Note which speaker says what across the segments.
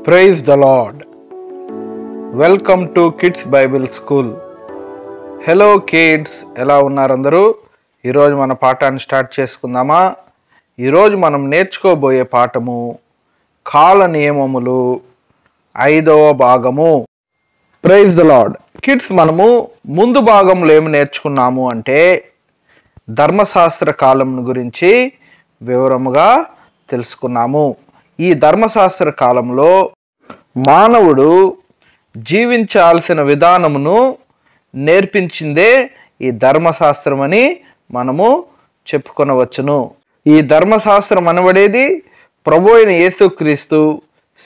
Speaker 1: Praise the Lord. Welcome to kids Bible school. Hello kids, ఎలా ఉన్నారు అందరూ? ఈరోజు మన పాఠాన్ని స్టార్ట్ చేసుకుందామా? ఈరోజు మనం నేర్చుకోబోయే పాఠము కాల నియమములు 5వ భాగము. Praise the lord. కిడ్స్, మనము ముందు భాగంలో ఏమి నేర్చుకున్నాము అంటే ధర్మశాస్త్ర కాలం గురించి వివరముగా తెలుసుకున్నాము. ఈ ధర్మశాస్త్ర కాలంలో మానవుడు జీవించాల్సిన విధానమును నేర్పించిందే ఈ ధర్మశాస్త్రం అని మనము చెప్పుకొనవచ్చును. ఈ ధర్మశాస్త్రం అనబడేది ప్రభు అయిన యేసుక్రీస్తు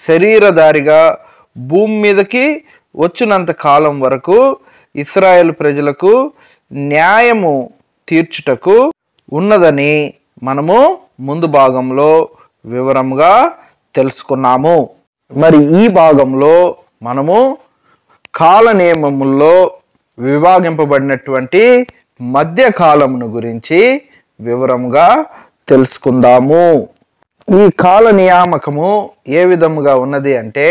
Speaker 1: శరీరధారిగా భూమి మీదకి వచ్చినంత కాలం వరకు ఇశ్రాయేలు ప్రజలకు న్యాయము తీర్చుటకు ఉన్నదని మనము ముందు భాగంలో వివరంగా తెలుసుకున్నాము. మరి ఈ భాగంలో మనము కాల నియమముల్లో విభాగింపబడినటువంటి మధ్యకాలమును గురించి వివరంగా తెలుసుకుందాము. ఈ కాల నియామకము ఏ విధముగా ఉన్నది అంటే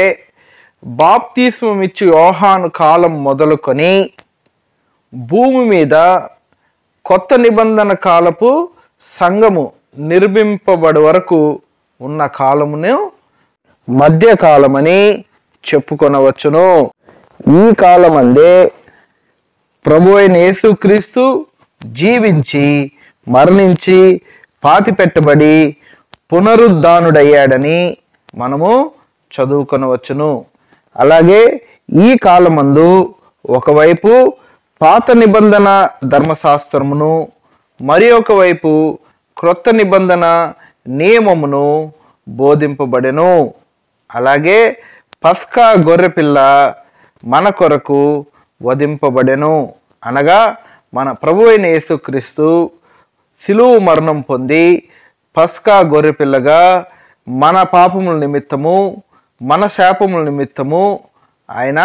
Speaker 1: బాప్తిస్మం ఇచ్చి యోహాను కాలం మొదలుకొని భూమి మీద కొత్త నిబంధన కాలపు సంఘము నిర్మింపబడి వరకు ఉన్న కాలమును మధ్యకాలమని చెప్పుకొనవచ్చును. ఈ కాలమందే ప్రభు అయిన యేసుక్రీస్తు జీవించి మరణించి పాతిపెట్టబడి పునరుద్ధానుడయ్యాడని మనము చదువుకొనవచ్చును. అలాగే ఈ కాలమందు ఒకవైపు పాత నిబంధన ధర్మశాస్త్రమును మరి ఒకవైపు క్రొత్త నిబంధన నియమమును బోధింపబడెను. అలాగే పస్కా గొర్రెపిల్ల మన కొరకు వధింపబడెను. అనగా మన ప్రభు అయిన యేసుక్రీస్తు శిలువ మరణం పొంది పస్కా గొర్రెపిల్లగా మన పాపముల నిమిత్తము మన శాపముల నిమిత్తము ఆయన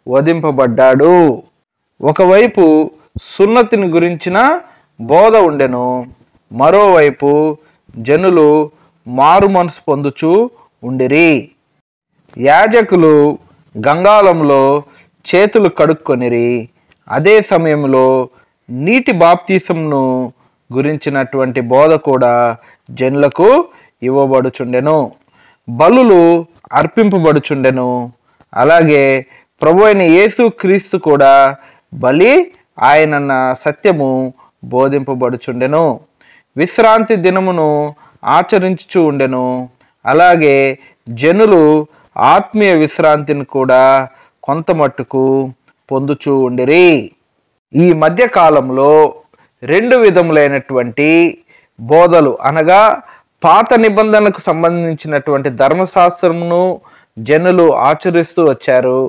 Speaker 1: వధింపబడ్డాడు. ఒకవైపు సున్నతిని గురించిన బోధ ఉండెను, మరోవైపు జనులు మారు మనసు పొందుచు ఉండిరి. యాజకులు గంగాళంలో చేతులు కడుక్కొనిరి. అదే సమయంలో నీటి బాప్తిసంను గురించినటువంటి బోధ కూడా జనులకు ఇవ్వబడుచుండెను. బలులు అర్పింపబడుచుండెను. అలాగే ప్రభు అయిన యేసుక్రీస్తు కూడా బలి ఆయనన్న సత్యము బోధింపబడుచుండెను. విశ్రాంతి దినమును ఆచరించుచూ ఉండెను. అలాగే జనులు ఆత్మీయ విశ్రాంతిని కూడా కొంత మట్టుకు పొందుచూ ఉండిరి. ఈ మధ్యకాలంలో 2 విధములైనటువంటి బోధలు అనగా పాత నిబంధనకు సంబంధించినటువంటి ధర్మశాస్త్రమును జనులు ఆచరిస్తూ వచ్చారు.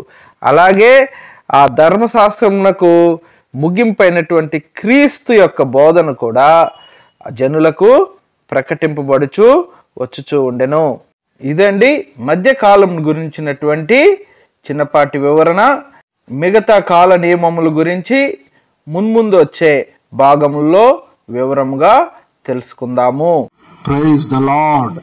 Speaker 1: అలాగే ఆ ధర్మశాస్త్రమునకు ముగింపైనటువంటి క్రీస్తు యొక్క బోధన కూడా జనులకు ప్రకటింపబడుచు వచ్చుచూ ఉండెను. ఇదండి మధ్యకాలం గురించినటువంటి చిన్నపాటి వివరణ. మిగతా కాల నియమముల గురించి మున్ముందు వచ్చే భాగముల్లో వివరంగా తెలుసుకుందాము.
Speaker 2: Praise the lord.